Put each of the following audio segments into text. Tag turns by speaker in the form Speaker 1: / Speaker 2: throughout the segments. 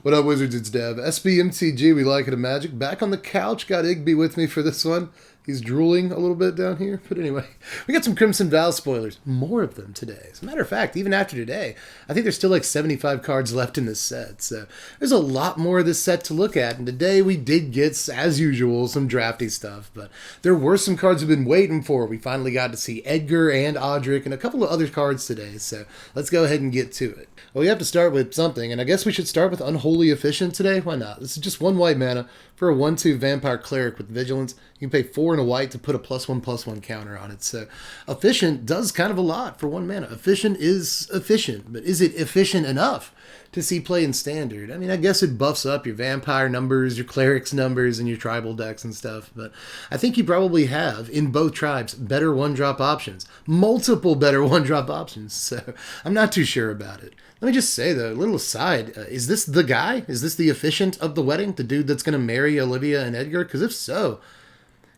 Speaker 1: What up, Wizards? It's Dev. SBMTG, we like it a magic. Back on the couch, got Igby with me for this one. He's drooling a little bit down here. But anyway, we got some Crimson Vow spoilers. More of them today. As a matter of fact, even after today, I think there's still like 75 cards left in this set. So there's a lot more of this set to look at. And today we did get, as usual, some drafty stuff. But there were some cards we've been waiting for. We finally got to see Edgar and Odric and a couple of other cards today. So let's go ahead and get to it. Well, we have to start with something. And I guess we should start with Unholy Officiant today. Why not? This is just one white mana for a 1/2 Vampire Cleric with Vigilance. You can pay 4 and a white to put a +1/+1 counter on it. So Efficient does kind of a lot for 1 mana. Efficient is efficient, but is it efficient enough to see play in Standard? I mean, I guess it buffs up your Vampire numbers, your Cleric's numbers, and your Tribal decks and stuff, but I think you probably have, in both tribes, better 1-drop options. Multiple better 1-drop options, so I'm not too sure about it. Let me just say, though, a little aside, is this the guy? Is this the Efficient of the wedding? The dude that's going to marry Olivia and Edgar? Because if so,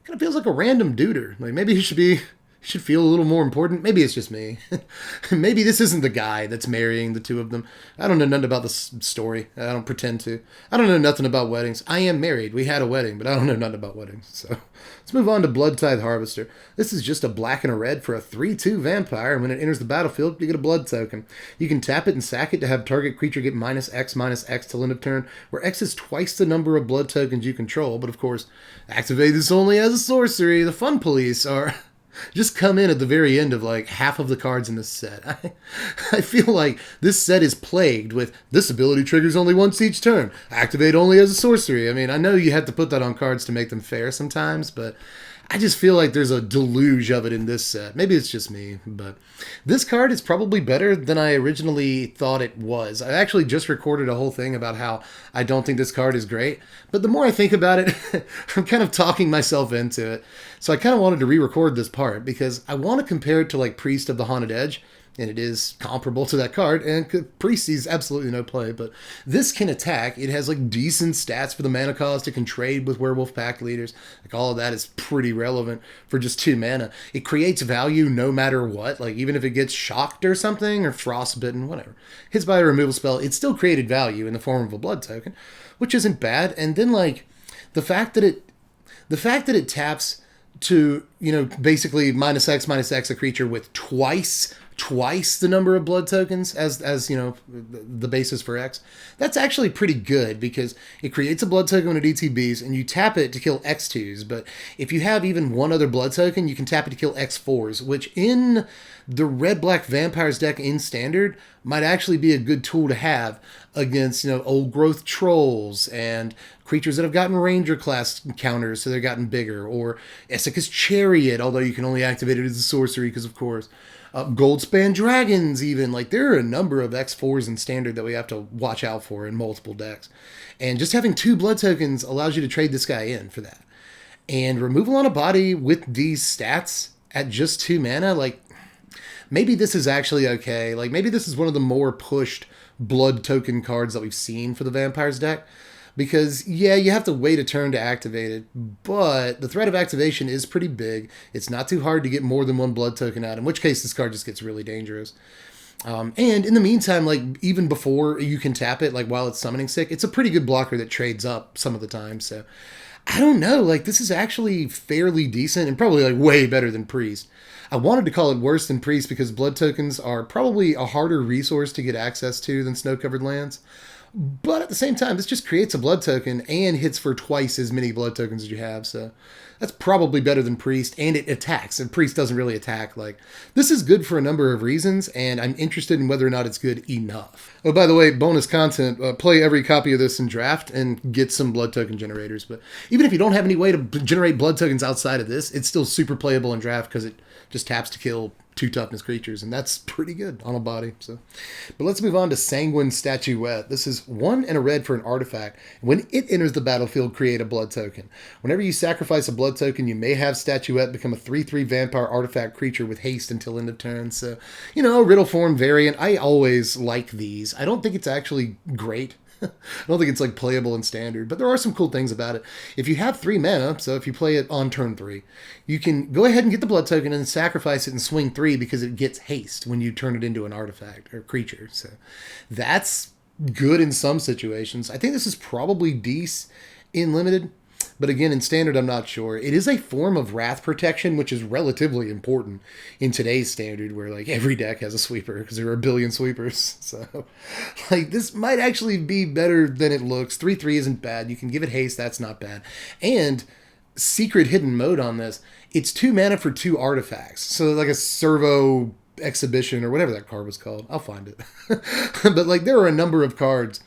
Speaker 1: kind of feels like a random duder. Like, maybe he should feel a little more important. Maybe it's just me. Maybe this isn't the guy that's marrying the two of them. I don't know nothing about the story. I don't pretend to. I don't know nothing about weddings. I am married. We had a wedding, but I don't know nothing about weddings. So let's move on to Blood Tithe Harvester. This is just a black and a red for a 3/2 vampire. And when it enters the battlefield, you get a blood token. You can tap it and sack it to have target creature get -X/-X till end of turn, where X is twice the number of blood tokens you control. But of course, activate this only as a sorcery. The fun police are just come in at the very end of like half of the cards in this set. I feel like this set is plagued with this ability triggers only once each turn. Activate only as a sorcery. I mean, I know you have to put that on cards to make them fair sometimes, but I just feel like there's a deluge of it in this set. Maybe it's just me, but this card is probably better than I originally thought it was. I actually just recorded a whole thing about how I don't think this card is great, but the more I think about it, I'm kind of talking myself into it. So I kind of wanted to re-record this part because I want to compare it to like Priest of the Haunted Edge, and it is comparable to that card, and Priest sees absolutely no play, but this can attack. It has like decent stats for the mana cost. It can trade with Werewolf Pack leaders. Like all of that is pretty relevant for just 2 mana. It creates value no matter what. Like even if it gets shocked or something, or frostbitten, whatever, hits by a removal spell, it still created value in the form of a blood token, which isn't bad. And then like the fact that it taps to, you know, basically -X/-X a creature with twice the number of blood tokens as you know, the basis for X. That's actually pretty good because it creates a blood token when it ETBs and you tap it to kill X2s, but if you have even one other blood token, you can tap it to kill X4s, which in the red-black vampires deck in Standard might actually be a good tool to have against, you know, old growth trolls and creatures that have gotten ranger class counters, so they've gotten bigger, or Essica's Chariot, although you can only activate it as a sorcery because of course. Goldspan Dragons, even. Like, there are a number of X4s in Standard that we have to watch out for in multiple decks. And just having 2 blood tokens allows you to trade this guy in for that. And removal on a body with these stats at just 2 mana, like, maybe this is actually okay. Like, maybe this is one of the more pushed blood token cards that we've seen for the Vampires deck. Because, yeah, you have to wait a turn to activate it, but the threat of activation is pretty big. It's not too hard to get more than 1 blood token out, in which case this card just gets really dangerous. And in the meantime, like, even before you can tap it, like, while it's summoning sick, it's a pretty good blocker that trades up some of the time, so I don't know, like, this is actually fairly decent and probably, like, way better than Priest. I wanted to call it worse than Priest because blood tokens are probably a harder resource to get access to than Snow-Covered Lands. But at the same time, this just creates a blood token and hits for twice as many blood tokens as you have. So that's probably better than Priest, and it attacks. And Priest doesn't really attack. Like, this is good for a number of reasons, and I'm interested in whether or not it's good enough. Oh, by the way, bonus content, play every copy of this in draft and get some blood token generators. But even if you don't have any way to generate blood tokens outside of this, it's still super playable in draft because it just taps to kill 2 toughness creatures, and that's pretty good on a body. So, but let's move on to Sanguine Statuelle. This is 1 and a red for an artifact. When it enters the battlefield, create a blood token. Whenever you sacrifice a blood token, you may have Statuette become a 3/3 vampire artifact creature with haste until end of turn. So, you know, Riddle form variant. I always like these. I don't think it's actually great. I don't think it's like playable in Standard, but there are some cool things about it. If you have 3 mana, so if you play it on turn 3, you can go ahead and get the blood token and sacrifice it and swing 3 because it gets haste when you turn it into an artifact or creature. So that's good in some situations. I think this is probably decent in limited, but again, in standard, I'm not sure. It is a form of wrath protection, which is relatively important in today's standard, where like every deck has a sweeper because there are a billion sweepers. So, like, this might actually be better than it looks. 3/3 isn't bad. You can give it haste. That's not bad. And secret hidden mode on this, it's 2 mana for 2 artifacts. So like a servo exhibition or whatever that card was called. I'll find it. But like, there are a number of cards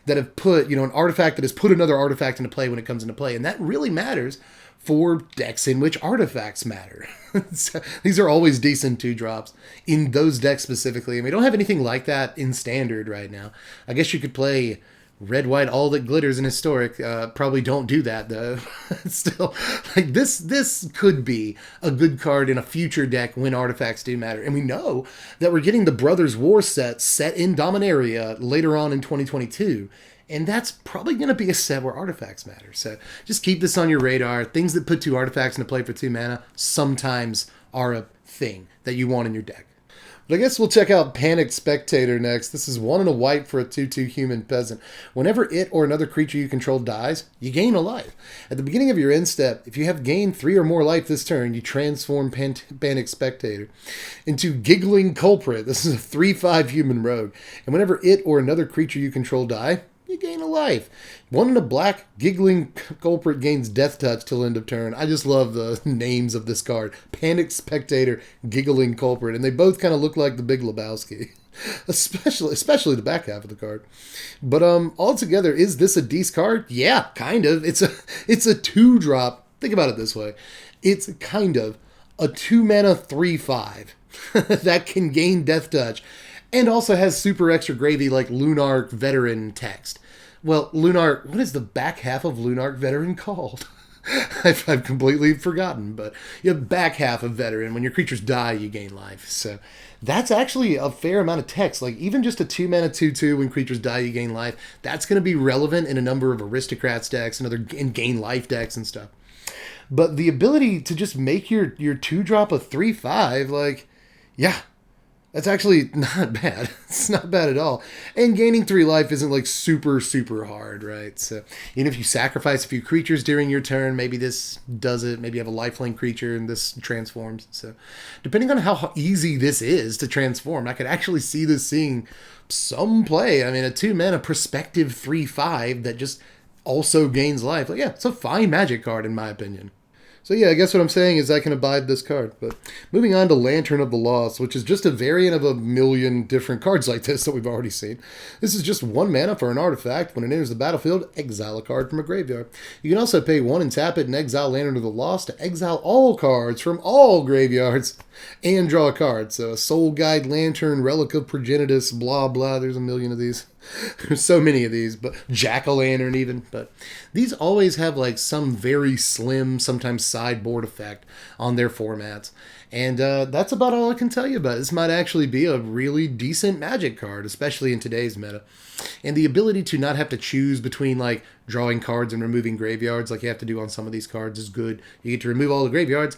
Speaker 1: that have put, an artifact that has put another artifact into play when it comes into play. And that really matters for decks in which artifacts matter. So these are always decent 2-drops in those decks specifically. And we don't have anything like that in standard right now. I guess you could play red, white, all that glitters in historic. Probably don't do that though. Still, like, this could be a good card in a future deck when artifacts do matter. And we know that we're getting the Brothers War set in Dominaria later on in 2022. And that's probably going to be a set where artifacts matter. So just keep this on your radar. Things that put 2 artifacts into play for 2 mana sometimes are a thing that you want in your deck. But I guess we'll check out Panicked Spectator next. This is 1 and a white for a 2/2 human peasant. Whenever it or another creature you control dies, you gain a life. At the beginning of your end step, if you have gained 3 or more life this turn, you transform Panicked Spectator into Giggling Culprit. This is a 3/5 human rogue. And whenever it or another creature you control die, you gain a life. 1 and a black, Giggling Culprit gains Death Touch till end of turn. I just love the names of this card. Panicked Spectator, Giggling Culprit. And they both kind of look like the Big Lebowski. Especially the back half of the card. But altogether, is this a decent card? Yeah, kind of. It's a 2-drop. Think about it this way. It's kind of a 2-mana 3/5 that can gain Death Touch and also has super extra gravy like Lunark Veteran text. Well, Lunark, what is the back half of Lunark Veteran called? I've completely forgotten, but you have back half of Veteran. When your creatures die, you gain life. So that's actually a fair amount of text. Like, even just a 2-mana 2/2, when creatures die, you gain life. That's going to be relevant in a number of Aristocrats decks and other gain life decks and stuff. But the ability to just make your 2-drop a 3/5, like, yeah, that's actually not bad. It's not bad at all. And gaining 3 life isn't like super, super hard, right? So even if you sacrifice a few creatures during your turn, maybe this does it. Maybe you have a lifelink creature and this transforms. So depending on how easy this is to transform, I could actually see this seeing some play. I mean, a 2-mana Perspective 3/5 that just also gains life. Like, yeah, it's a fine Magic card in my opinion. So yeah, I guess what I'm saying is I can abide this card. But moving on to Lantern of the Lost, which is just a variant of a million different cards like this that we've already seen. This is just 1 mana for an artifact. When it enters the battlefield, exile a card from a graveyard. You can also pay 1 and tap it and exile Lantern of the Lost to exile all cards from all graveyards and draw a card. So a Soul Guide Lantern, Relic of Progenitus, blah blah. There's a million of these. There's so many of these, but Jack-o'-lantern even. But these always have like some very slim, sometimes sideboard effect on their formats. And that's about all I can tell you about it. This might actually be a really decent Magic card, especially in today's meta. And the ability to not have to choose between like drawing cards and removing graveyards like you have to do on some of these cards is good. You get to remove all the graveyards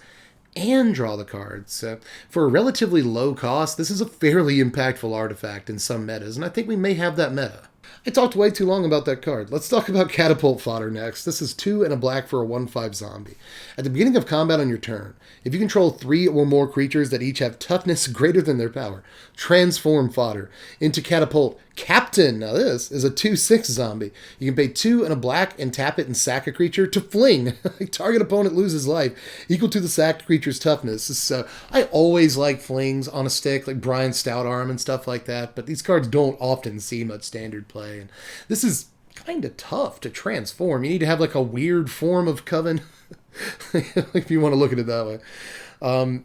Speaker 1: and draw the cards. So for a relatively low cost, this is a fairly impactful artifact in some metas, and I think we may have that meta. I talked way too long about that card. Let's talk about Catapult Fodder next. This is 2 and a black for a 1/5 zombie. At the beginning of combat on your turn, if you control 3 or more creatures that each have toughness greater than their power, transform Fodder into Catapult Captain. Now this is a 2/6 zombie. You can pay 2 and a black and tap it and sack a creature to fling. Target opponent loses life equal to the sacked creature's toughness. So I always like flings on a stick, like Brian Stoutarm and stuff like that, but these cards don't often see much standard play. And this is kind of tough to transform. You need to have like a weird form of Coven, if you want to look at it that way.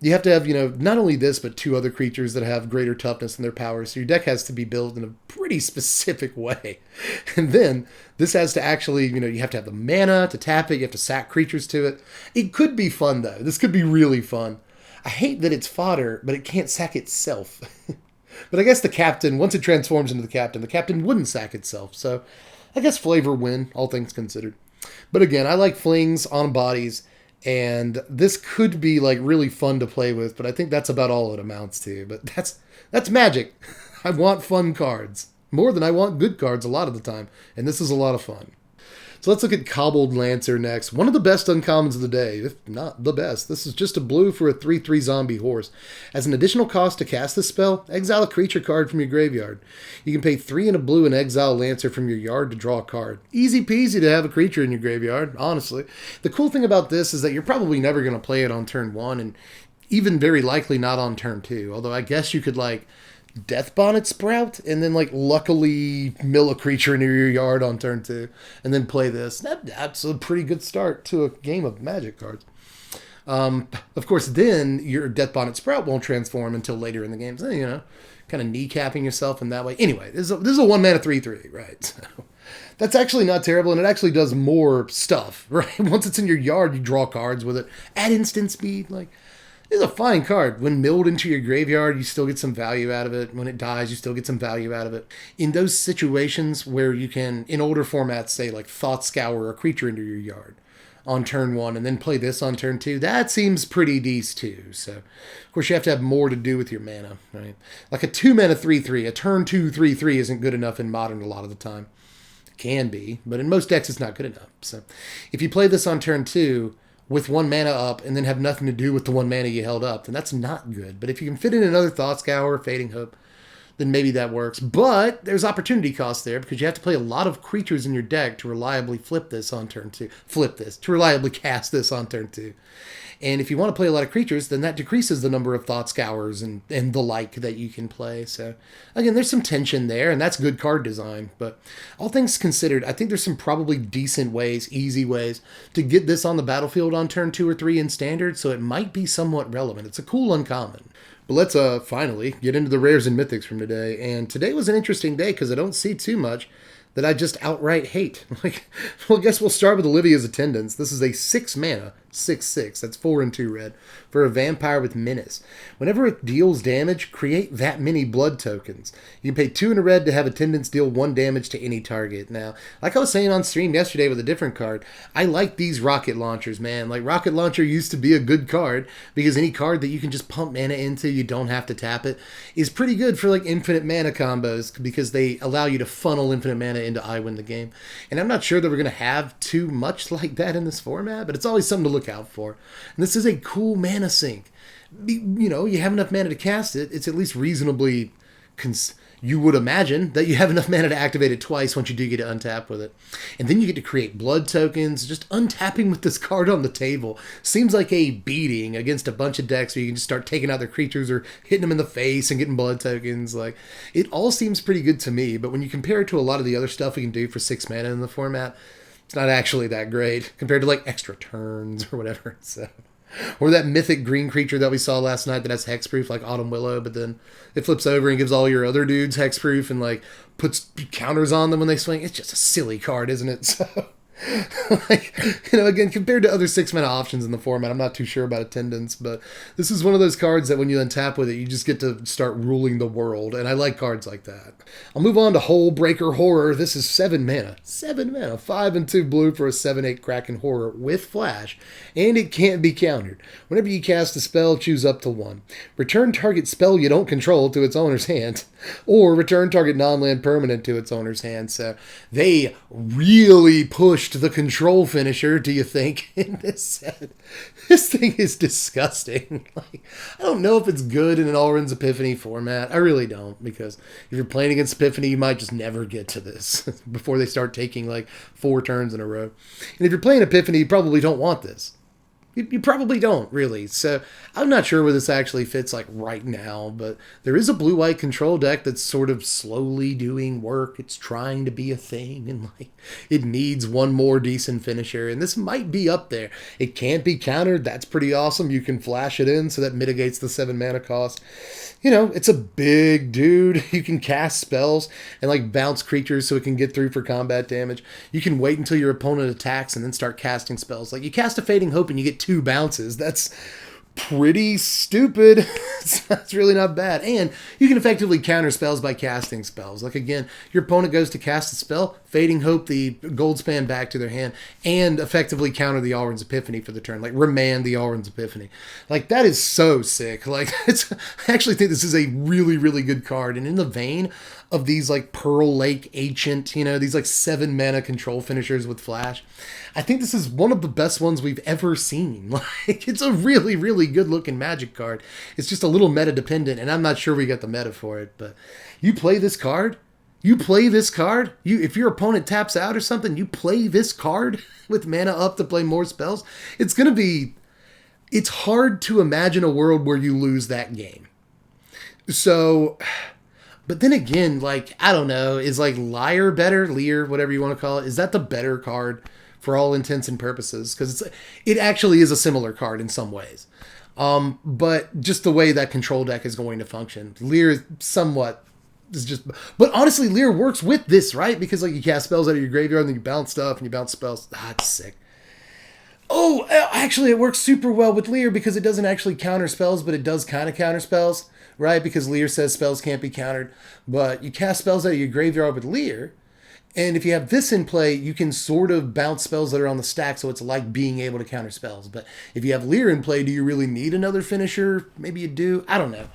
Speaker 1: You have to have, not only this, but 2 other creatures that have greater toughness than their power. So your deck has to be built in a pretty specific way. And then this has to actually, you have to have the mana to tap it. You have to sack creatures to it. It could be fun, though. This could be really fun. I hate that it's fodder, but it can't sack itself. But I guess the captain, once it transforms into the captain wouldn't sack itself. So I guess flavor win, all things considered. But again, I like flings on bodies. And this could be like really fun to play with, but I think that's about all it amounts to. But that's Magic. I want fun cards. more than I want good cards a lot of the time, and this is a lot of fun. So let's look at Cobbled Lancer next. One of the best uncommons of the day, if not the best. This is just a blue for a 3/3 zombie horse. As an additional cost to cast this spell, exile a creature card from your graveyard. You can pay 3 and a blue and exile Lancer from your yard to draw a card. Easy peasy to have a creature in your graveyard, honestly. The cool thing about this is that you're probably never going to play it on turn 1, and even very likely not on turn 2. Although I guess you could, like, Death Bonnet Sprout, and then like luckily mill a creature into your yard on turn 2, and then play this. That's a pretty good start to a game of Magic cards. Of course, then your Death Bonnet Sprout won't transform until later in the game. So, you know, kind of kneecapping yourself in that way. Anyway, this is a 1 mana 3/3, right? So that's actually not terrible, and it actually does more stuff, right? Once it's in your yard, you draw cards with it at instant speed, like. It's a fine card. When milled into your graveyard, you still get some value out of it. When it dies, you still get some value out of it. In those situations where you can, in older formats, say like Thought Scour a creature into your yard on turn 1 and then play this on turn 2, that seems pretty decent too. So, of course, you have to have more to do with your mana, right? Like a 2 mana 3/3, a turn 2 3/3 isn't good enough in Modern a lot of the time. It can be, but in most decks it's not good enough. So, if you play this on turn 2, with 1 mana up and then have nothing to do with the 1 mana you held up, then that's not good. But if you can fit in another Thought Scour or Fading Hope, then maybe that works. But there's opportunity cost there because you have to play a lot of creatures in your deck to reliably flip this on turn 2. To reliably cast this on turn 2. And if you want to play a lot of creatures, then that decreases the number of Thought Scours and the like that you can play. So, again, there's some tension there, and that's good card design. But all things considered, I think there's some probably decent ways, easy ways, to get this on the battlefield on turn 2 or 3 in Standard, so it might be somewhat relevant. It's a cool uncommon. But let's finally get into the rares and mythics from today. And today was an interesting day because I don't see too much that I just outright hate. Like, well, I guess we'll start with Olivia's Attendants. This is a 6 mana, 6/6, that's 4 and 2 red, for a vampire with menace. Whenever it deals damage, create that many blood tokens. You can pay 2 and a red to have Attendants deal 1 damage to any target. Now, like I was saying on stream yesterday with a different card, I like these rocket launchers, man. Like, Rocket Launcher used to be a good card, because any card that you can just pump mana into, you don't have to tap it, is pretty good for, like, infinite mana combos, because they allow you to funnel infinite mana into I Win the Game. And I'm not sure that we're going to have too much like that in this format, but it's always something to look out for. And this is a cool mana sink. You know, you have enough mana to cast it. It's at least reasonably... you would imagine that you have enough mana to activate it twice once you do get to untap with it. And then you get to create blood tokens. Just untapping with this card on the table seems like a beating against a bunch of decks where you can just start taking out their creatures or hitting them in the face and getting blood tokens. Like, it all seems pretty good to me, but when you compare it to a lot of the other stuff we can do for 6 mana in the format, it's not actually that great compared to like extra turns or whatever. So... Or that mythic green creature that we saw last night that has hexproof, like Autumn Willow, but then it flips over and gives all your other dudes hexproof and like puts counters on them when they swing. It's just a silly card, isn't it? So, like, you know, again, compared to other 6 mana options in the format, I'm not too sure about Attendance, but this is one of those cards that when you untap with it, you just get to start ruling the world, and I like cards like that. I'll move on to Hullbreaker Horror. This is 7 mana. 7 mana. 5 and 2 blue for a 7/8 Kraken Horror with flash, and it can't be countered. Whenever you cast a spell, choose up to 1. Return target spell you don't control to its owner's hand, or return target non-land permanent to its owner's hand. So they really pushed the control finisher, do you think, in this set? This thing is disgusting. Like, I don't know if it's good in an Alrund's Epiphany format. I really don't, because if you're playing against Epiphany, you might just never get to this before they start taking like 4 turns in a row. And if you're playing Epiphany, you probably don't want this. You probably don't, really. So I'm not sure where this actually fits like right now, but there is a blue-white control deck that's sort of slowly doing work. It's trying to be a thing, and like it needs one more decent finisher, and this might be up there. It can't be countered. That's pretty awesome. You can flash it in, so that mitigates the 7 mana cost. You know, it's a big dude. You can cast spells and like bounce creatures so it can get through for combat damage. You can wait until your opponent attacks and then start casting spells. Like, you cast a Fading Hope and you get 2 bounces. That's pretty stupid. It's really not bad. And you can effectively counter spells by casting spells. Like, again, your opponent goes to cast a spell, Fading Hope the gold span back to their hand, and effectively counter the Alrund's Epiphany for the turn. Like, remand the Alrund's Epiphany. Like, that is so sick. Like, I actually think this is a really, really good card. And in the vein of these, like, Pearl Lake Ancient, you know, these, like, 7 mana control finishers with Flash, I think this is one of the best ones we've ever seen. Like, it's a really, really good-looking Magic card. It's just a little meta-dependent, and I'm not sure we got the meta for it, but you play this card, if your opponent taps out or something, you play this card with mana up to play more spells, it's hard to imagine a world where you lose that game. So, but then again, like, I don't know, is like Lear, whatever you want to call it, is that the better card for all intents and purposes? Because it actually is a similar card in some ways. But just the way that control deck is going to function, Lear is just, but honestly, Lear works with this, right? Because like you cast spells out of your graveyard and then you bounce stuff and you bounce spells. It's sick. Oh, actually, it works super well with Lear because it doesn't actually counter spells, but it does kind of counter spells, right? Because Lear says spells can't be countered, but you cast spells out of your graveyard with Lear. And if you have this in play, you can sort of bounce spells that are on the stack, so it's like being able to counter spells. But if you have Lear in play, do you really need another finisher? Maybe you do. I don't know.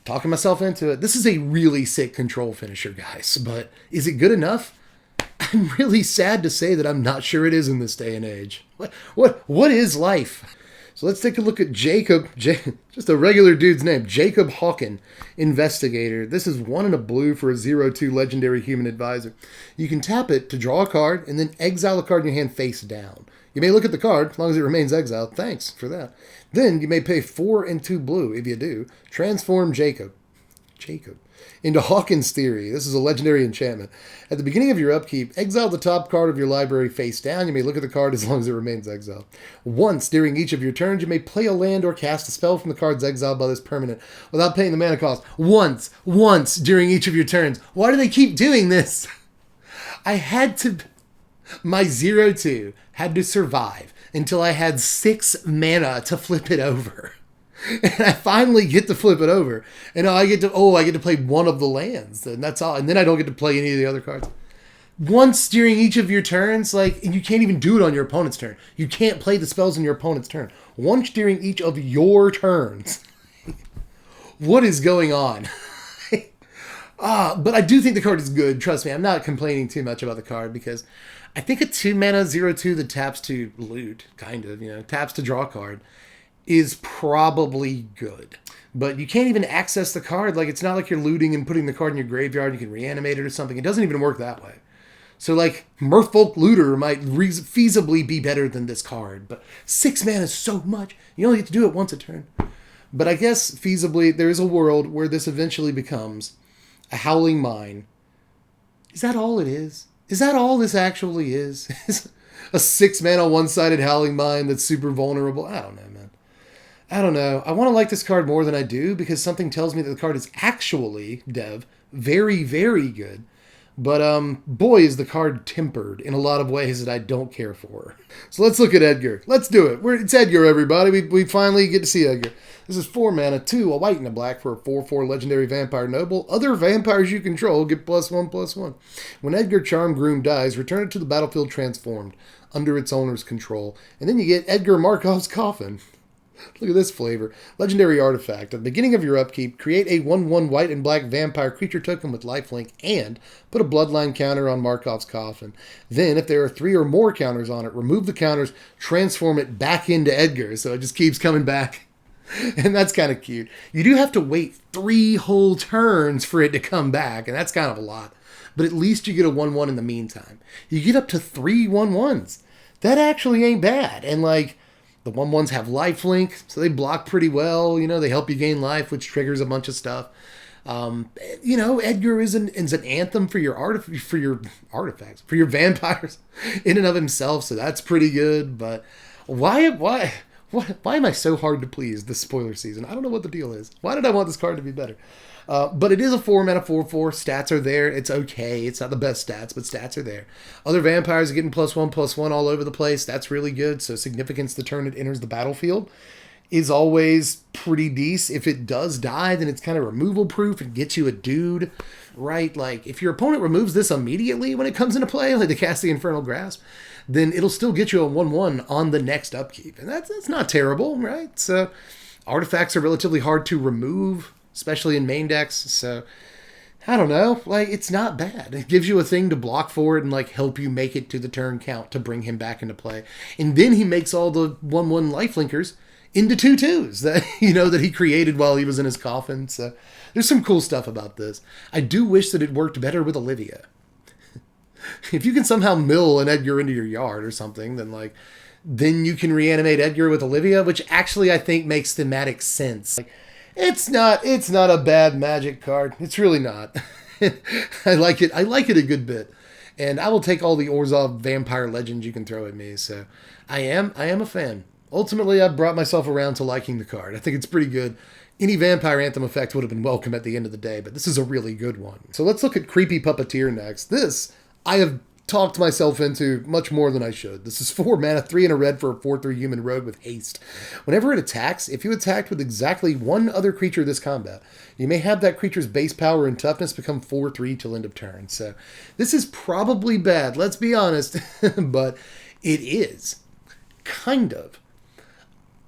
Speaker 1: Talking myself into it. This is a really sick control finisher, guys. But is it good enough? I'm really sad to say that I'm not sure it is in this day and age. What is life? So let's take a look at Jakob, just a regular dude's name, Jakob Hawken, Investigator. This is 1 and a blue for a 0/2 legendary human advisor. You can tap it to draw a card and then exile a card in your hand face down. You may look at the card as long as it remains exiled. Thanks for that. Then you may pay 4 and 2 blue. If you do, transform Jakob into Hawken's Theory. This is a legendary enchantment. At the beginning of your upkeep, exile the top card of your library face down. You may look at the card as long as it remains exiled. Once during each of your turns, you may play a land or cast a spell from the cards exiled by this permanent without paying the mana cost. Once during each of your turns. Why do they keep doing this? My 0/2 had to survive until I had 6 mana to flip it over. And I finally get to flip it over. And I get to play one of the lands. And that's all. And then I don't get to play any of the other cards. Once during each of your turns, and you can't even do it on your opponent's turn. You can't play the spells on your opponent's turn. Once during each of your turns. What is going on? But I do think the card is good. Trust me, I'm not complaining too much about the card because I think a 2 mana 0/2 that taps to loot, kind of, taps to draw a card, is probably good. But you can't even access the card. Like, it's not like you're looting and putting the card in your graveyard. You can reanimate it or something. It doesn't even work that way. So, like, Merfolk Looter might feasibly be better than this card. But 6 mana is so much. You only get to do it once a turn. But I guess, feasibly, there is a world where this eventually becomes a Howling Mine. Is that all it is? Is that all this actually is? A 6 mana one-sided Howling Mine that's super vulnerable? I don't know, man. I don't know. I want to like this card more than I do because something tells me that the card is actually, Dev, very, very good. But, boy, is the card tempered in a lot of ways that I don't care for. So let's look at Edgar. Let's do it. It's Edgar, everybody. We finally get to see Edgar. This is 4 mana, 2, a white and a black for a 4/4 legendary vampire noble. Other vampires you control get +1/+1. When Edgar Charmgroom dies, return it to the battlefield transformed, under its owner's control. And then you get Edgar Markov's Coffin. Look at this flavor. Legendary artifact. At the beginning of your upkeep, create a 1/1 white and black vampire creature token with lifelink and put a bloodline counter on Markov's Coffin. Then, if there are 3 or more counters on it, remove the counters, transform it back into Edgar. So it just keeps coming back. And that's kind of cute. You do have to wait 3 whole turns for it to come back, and that's kind of a lot. But at least you get a 1/1 in the meantime. You get up to 3 1/1s. That actually ain't bad. And, the 1/1s have lifelink, so they block pretty well. They help you gain life, which triggers a bunch of stuff. Edgar is an anthem for your artifacts, for your vampires in and of himself, so that's pretty good. But why am I so hard to please this spoiler season? I don't know what the deal is. Why did I want this card to be better? But it is a 4 mana 4/4. Stats are there. It's okay. It's not the best stats, but stats are there. Other vampires are getting +1/+1 all over the place. That's really good. So significance the turn it enters the battlefield is always pretty decent. If it does die, then it's kind of removal proof and gets you a dude, right? Like, if your opponent removes this immediately when it comes into play, like to cast the Infernal Grasp, then it'll still get you a 1/1 on the next upkeep. And that's not terrible, right? So, artifacts are relatively hard to remove, especially in main decks. So, I don't know. Like, it's not bad. It gives you a thing to block for it and, like, help you make it to the turn count to bring him back into play. And then he makes all the 1/1 lifelinkers into 2/2s that, that he created while he was in his coffin. So there's some cool stuff about this. I do wish that it worked better with Olivia. If you can somehow mill an Edgar into your yard or something, then you can reanimate Edgar with Olivia, which actually I think makes thematic sense. Like, it's not a bad Magic card. It's really not. I like it. I like it a good bit. And I will take all the Orzhov vampire legends you can throw at me. So I am a fan. Ultimately, I've brought myself around to liking the card. I think it's pretty good. Any Vampire Anthem effect would have been welcome at the end of the day, but this is a really good one. So let's look at Creepy Puppeteer next. This, I have talked myself into much more than I should. This is 4 mana, 3 and a red for a 4/3 human rogue with haste. Whenever it attacks, if you attacked with exactly one other creature this combat, you may have that creature's base power and toughness become 4/3 till end of turn. So this is probably bad, let's be honest, but it is kind of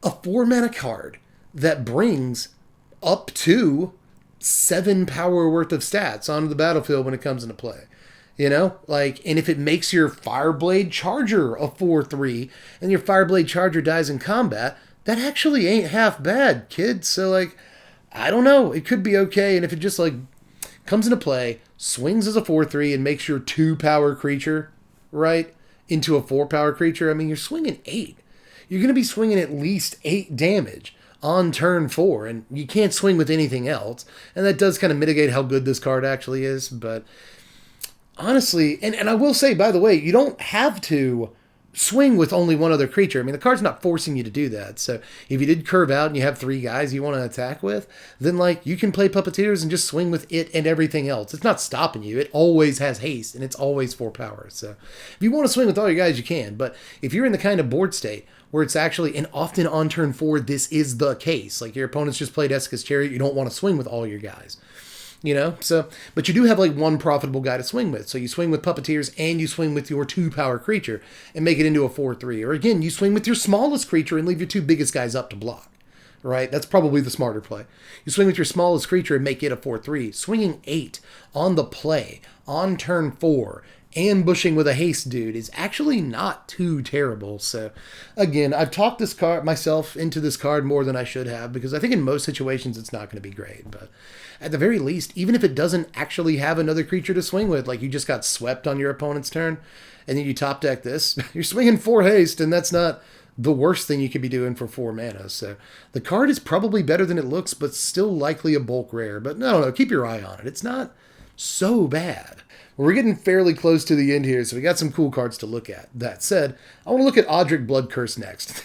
Speaker 1: a 4 mana card that brings up to 7 power worth of stats onto the battlefield when it comes into play. And if it makes your Fireblade Charger a 4/3 and your Fireblade Charger dies in combat, that actually ain't half bad, kid. So, I don't know. It could be okay. And if it just, comes into play, swings as a 4/3 and makes your 2 power creature, right, into a 4 power creature, I mean, you're swinging 8. You're going to be swinging at least 8 damage on turn 4, and you can't swing with anything else. And that does kind of mitigate how good this card actually is, but honestly, and I will say, by the way, you don't have to swing with only one other creature. I mean, the card's not forcing you to do that. So if you did curve out and you have 3 guys you want to attack with, then you can play Puppeteers and just swing with it and everything else. It's not stopping you. It always has haste and it's always 4 power. So if you want to swing with all your guys, you can. But if you're in the kind of board state where it's actually, and often on turn 4, this is the case. Like your opponent's just played Esca's Chariot, you don't want to swing with all your guys. So, but you do have one profitable guy to swing with. So you swing with Puppeteers and you swing with your 2 power creature and make it into a 4/3. Or again, you swing with your smallest creature and leave your 2 biggest guys up to block, right? That's probably the smarter play. You swing with your smallest creature and make it a 4/3. Swinging 8 on the play on turn 4, ambushing with a haste dude is actually not too terrible. So again, I've talked myself into this card more than I should have, because I think in most situations it's not going to be great. But at the very least, even if it doesn't actually have another creature to swing with, you just got swept on your opponent's turn, and then you top deck this, you're swinging 4 haste, and that's not the worst thing you could be doing for 4 mana. So the card is probably better than it looks, but still likely a bulk rare. But I don't know, keep your eye on it. It's not so bad. We're getting fairly close to the end here, so we got some cool cards to look at. That said, I want to look at Odric Blood Curse next.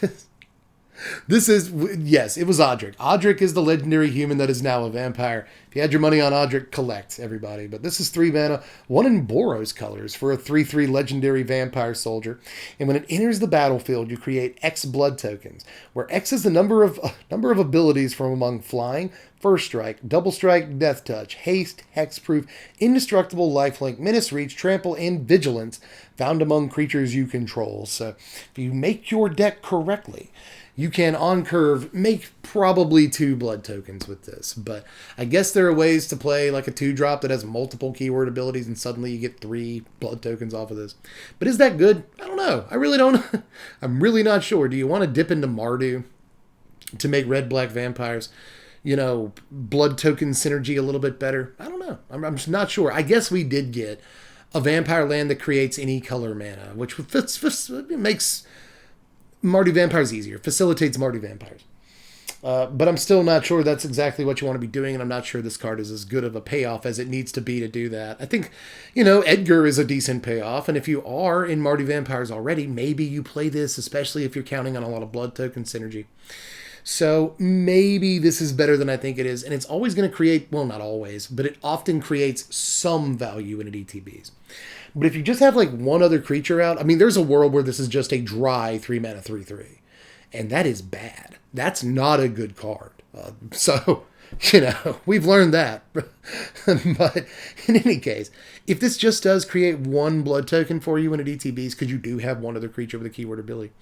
Speaker 1: Yes, it was Odric. Odric is the legendary human that is now a vampire. If you had your money on Odric, collect, everybody. But this is 3 mana, 1 in Boros colors for a 3/3 legendary vampire soldier. And when it enters the battlefield, you create X blood tokens, where X is the number of abilities from among flying, first strike, double strike, death touch, haste, hexproof, indestructible, lifelink, menace reach, trample, and vigilance found among creatures you control. So if you make your deck correctly, you can, on curve, make probably 2 blood tokens with this. But I guess there are ways to play a 2-drop that has multiple keyword abilities and suddenly you get 3 blood tokens off of this. But is that good? I don't know. I really don't. I'm really not sure. Do you want to dip into Mardu to make red-black vampires, blood token synergy a little bit better? I don't know. I'm just not sure. I guess we did get a vampire land that creates any color mana, which makes Mardu Vampires easier, facilitates Mardu Vampires. But I'm still not sure that's exactly what you want to be doing, and I'm not sure this card is as good of a payoff as it needs to be to do that. I think, Edgar is a decent payoff, and if you are in Mardu Vampires already, maybe you play this, especially if you're counting on a lot of blood token synergy. So maybe this is better than I think it is, and it's always going to create, well, not always, but it often creates some value in ETBs. But if you just have one other creature out, I mean, there's a world where this is just a dry 3 mana 3/3. And that is bad. That's not a good card. So, you know, we've learned that. But in any case, if this just does create one blood token for you when it ETBs, because you do have one other creature with a keyword ability,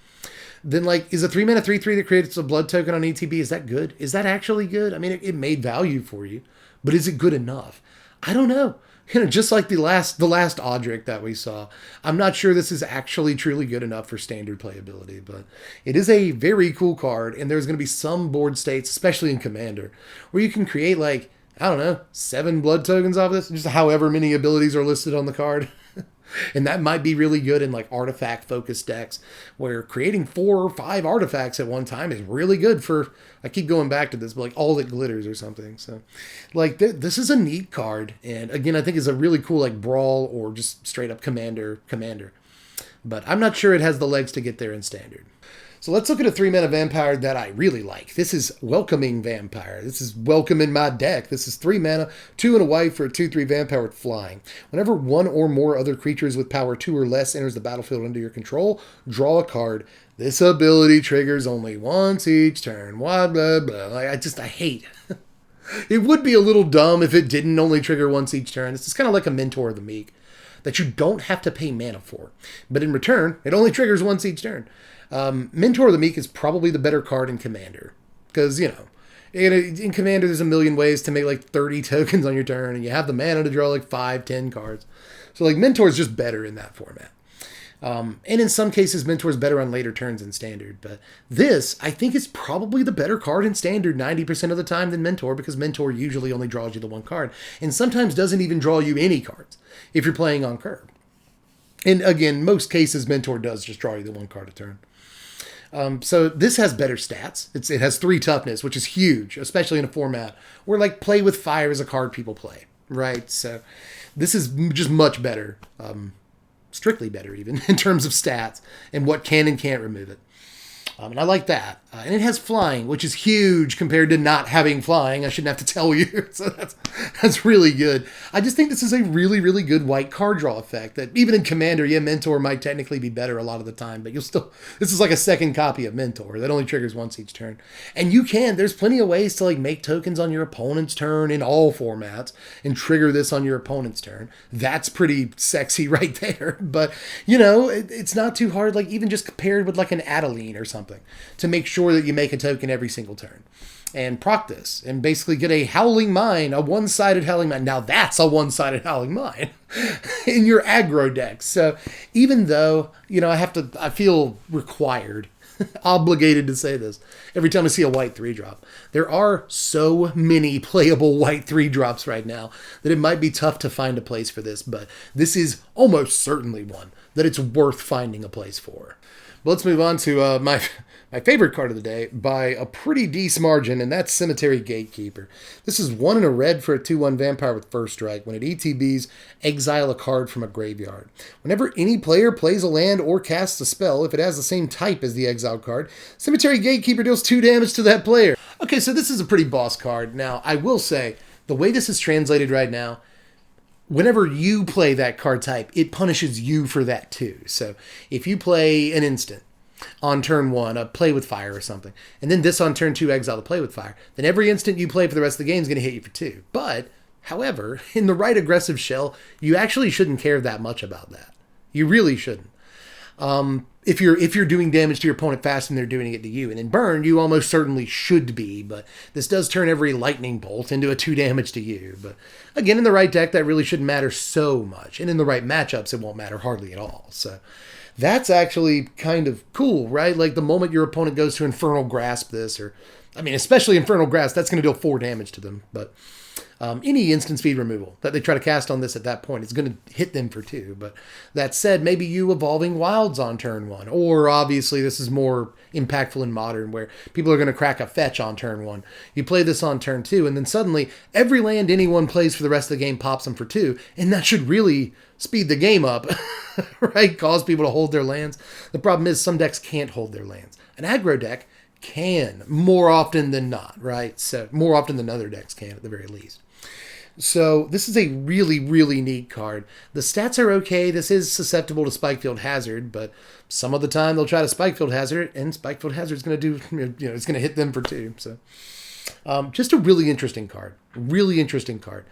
Speaker 1: then, like, is a 3-mana 3/3 that creates a blood token on ETB, is that good? Is that actually good? I mean, it made value for you, but is it good enough? I don't know. You know, just like the last Odric that we saw, I'm not sure this is actually truly good enough for standard playability, but it is a very cool card, and there's going to be some board states, especially in Commander, where you can create, like, I don't know, 7 blood tokens off this, just however many abilities are listed on the card. And that might be really good in, like, artifact-focused decks, where creating 4 or 5 artifacts at one time is really good for, I keep going back to this, but, like, all that glitters or something. So, like, this is a neat card. And, again, I think it's a really cool, like, Brawl or just straight-up Commander. But I'm not sure it has the legs to get there in Standard. So let's look at a 3-mana vampire that I really like. This is Welcoming Vampire. This is welcome in my deck. This is 3 mana, 2 and a white for a 2/3 vampire with flying. Whenever one or more other creatures with power 2 or less enters the battlefield under your control, draw a card. This ability triggers only once each turn. Blah, blah, blah. I hate. It would be a little dumb if it didn't only trigger once each turn. This is kind of like a Mentor of the Meek that you don't have to pay mana for. But in return, it only triggers once each turn. Mentor of the Meek is probably the better card in Commander. Because, you know, in Commander there's a million ways to make like 30 tokens on your turn, and you have the mana to draw like 5-10 cards. So like Mentor is just better in that format. And in some cases Mentor is better on later turns in Standard. But this, I think, is probably the better card in Standard 90% of the time than Mentor, because Mentor usually only draws you the one card. And sometimes doesn't even draw you any cards if you're playing on curve. And again, most cases Mentor does just draw you the one card a turn. So this has better stats. It has 3 toughness, which is huge, especially in a format where, like, Play with Fire is a card people play, right? So this is just much better, strictly better even, in terms of stats and what can and can't remove it. And I like that. And it has flying, which is huge compared to not having flying. I shouldn't have to tell you. So that's really good. I just think this is a really, really good white card draw effect that even in Commander, yeah, Mentor might technically be better a lot of the time, but this is like a second copy of Mentor that only triggers once each turn. And there's plenty of ways to, like, make tokens on your opponent's turn in all formats and trigger this on your opponent's turn. That's pretty sexy right there. But, you know, it's not too hard, like, even just paired with like an Adeline or something, to make sure that you make a token every single turn and proc this and basically get a Howling Mine, a one-sided Howling Mine. Now that's a one-sided Howling Mine in your aggro deck. So even though, you know, I feel required, obligated to say this every time I see a white 3-drop. There are so many playable white 3-drops right now that it might be tough to find a place for this, but this is almost certainly one that it's worth finding a place for. But let's move on to my favorite card of the day by a pretty decent margin, and that's Cemetery Gatekeeper. This is 1 and a red for a 2/1 vampire with first strike. When it ETBs, exile a card from a graveyard. Whenever any player plays a land or casts a spell, if it has the same type as the exiled card, Cemetery Gatekeeper deals 2 damage to that player. Okay, so this is a pretty boss card. Now, I will say, the way this is translated right now, whenever you play that card type, it punishes you for that too. So if you play an instant on turn 1, a Play with Fire or something, and then this on turn 2, exile the Play with Fire, then every instant you play for the rest of the game is going to hit you for 2. But, however, in the right aggressive shell, you actually shouldn't care that much about that. You really shouldn't. If you're doing damage to your opponent fast and they're doing it to you. And in Burn, you almost certainly should be, but this does turn every lightning bolt into a 2 damage to you. But again, in the right deck, that really shouldn't matter so much. And in the right matchups, it won't matter hardly at all. So that's actually kind of cool, right? Like the moment your opponent goes to Infernal Grasp this, or, I mean, especially Infernal Grasp, that's going to deal 4 damage to them. But any instant speed removal that they try to cast on this at that point is going to hit them for 2. But that said, maybe you Evolving Wilds on turn 1. Or obviously this is more impactful in Modern, where people are going to crack a fetch on turn 1. You play this on turn 2, and then suddenly every land anyone plays for the rest of the game pops them for 2. And that should really speed the game up, right? Cause people to hold their lands. The problem is some decks can't hold their lands. An aggro deck can, more often than not, right? So more often than other decks can, at the very least. So this is a really, really neat card. The stats are okay. This is susceptible to Spikefield Hazard, but some of the time they'll try to Spikefield Hazard, and Spikefield Hazard is going to do, it's going to hit them for 2. So just a really interesting card. Really interesting card.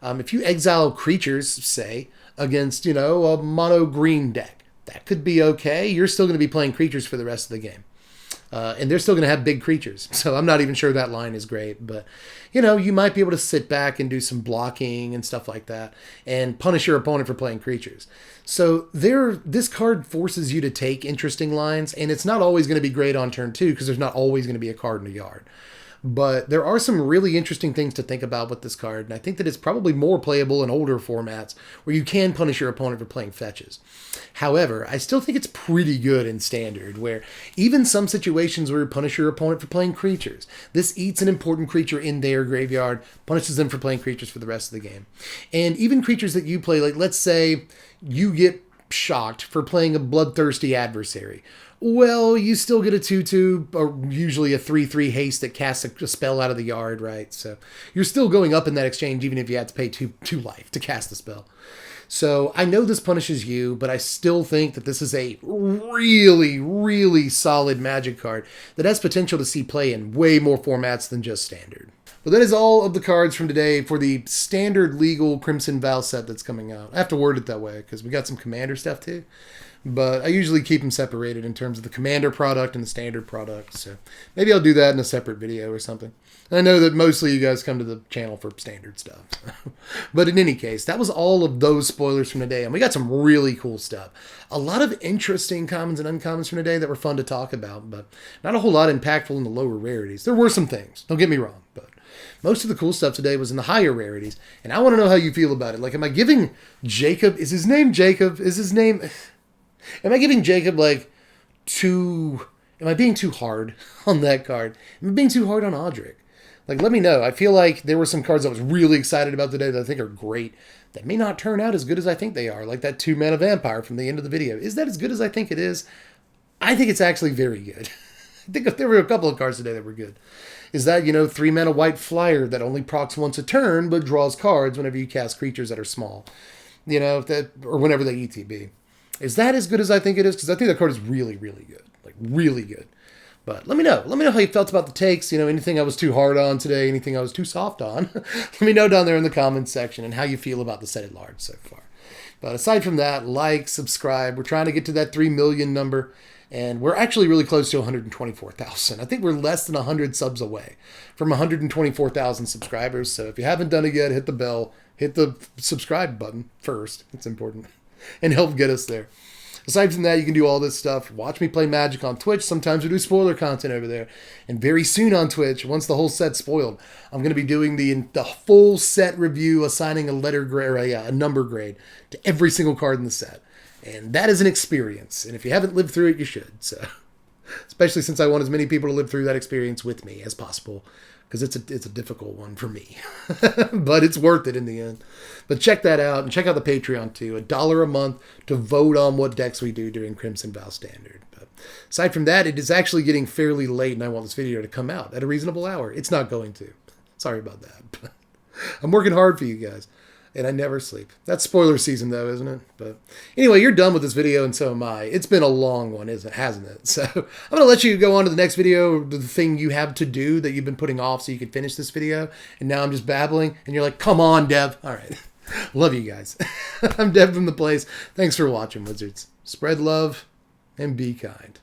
Speaker 1: If you exile creatures, say, against, a mono green deck, that could be okay. You're still going to be playing creatures for the rest of the game. And they're still going to have big creatures. So I'm not even sure that line is great. But, you might be able to sit back and do some blocking and stuff like that and punish your opponent for playing creatures. So this card forces you to take interesting lines. And it's not always going to be great on turn 2 because there's not always going to be a card in the yard. But there are some really interesting things to think about with this card, and I think that it's probably more playable in older formats where you can punish your opponent for playing fetches. However, I still think it's pretty good in Standard, where even some situations where you punish your opponent for playing creatures, this eats an important creature in their graveyard, punishes them for playing creatures for the rest of the game. And even creatures that you play, like let's say you get shocked for playing a bloodthirsty adversary. Well, you still get a 2/2, or usually a 3/3 haste that casts a spell out of the yard, right? So you're still going up in that exchange, even if you had to pay two life to cast the spell. So I know this punishes you, but I still think that this is a really, really solid Magic card that has potential to see play in way more formats than just Standard. But that is all of the cards from today for the Standard Legal Crimson Vow set that's coming out. I have to word it that way because we got some Commander stuff too. But I usually keep them separated in terms of the Commander product and the Standard product. So maybe I'll do that in a separate video or something. And I know that mostly you guys come to the channel for Standard stuff. But in any case, that was all of those spoilers from today. And we got some really cool stuff. A lot of interesting commons and uncommons from today that were fun to talk about. But not a whole lot impactful in the lower rarities. There were some things. Don't get me wrong. But most of the cool stuff today was in the higher rarities. And I want to know how you feel about it. Like, am I giving Jakob... Is his name Jakob? Is his name... Am I giving Jakob, am I being too hard on that card? Am I being too hard on Odric? Let me know. I feel like there were some cards I was really excited about today that I think are great that may not turn out as good as I think they are, like that 2-mana vampire from the end of the video. Is that as good as I think it is? I think it's actually very good. I think there were a couple of cards today that were good. Is that, 3-mana white flyer that only procs once a turn but draws cards whenever you cast creatures that are small, or whenever they ETB. Is that as good as I think it is? Because I think that card is really, really good. Really good. But let me know. Let me know how you felt about the takes. Anything I was too hard on today, anything I was too soft on. Let me know down there in the comments section and how you feel about the set at large so far. But aside from that, subscribe. We're trying to get to that 3 million number. And we're actually really close to 124,000. I think we're less than 100 subs away from 124,000 subscribers. So if you haven't done it yet, hit the bell. Hit the subscribe button first. It's important. And help get us there. Aside from that, you can do all this stuff. Watch me play Magic on Twitch. Sometimes we do spoiler content over there. And very soon on Twitch, once the whole set's spoiled, I'm going to be doing the full set review, assigning a a number grade to every single card in the set. And that is an experience. And if you haven't lived through it, you should. So, especially since I want as many people to live through that experience with me as possible. Because it's a difficult one for me. But it's worth it in the end. But check that out. And check out the Patreon too. $1 a month to vote on what decks we do during Crimson Vow Standard. But aside from that, it is actually getting fairly late and I want this video to come out at a reasonable hour. It's not going to. Sorry about that. But I'm working hard for you guys. And I never sleep. That's spoiler season, though, isn't it? But anyway, you're done with this video, and so am I. It's been a long one, hasn't it? So I'm going to let you go on to the next video, the thing you have to do that you've been putting off so you can finish this video. And now I'm just babbling, and you're like, come on, Dev. All right. Love you guys. I'm Dev from The Place. Thanks for watching, Wizards. Spread love and be kind.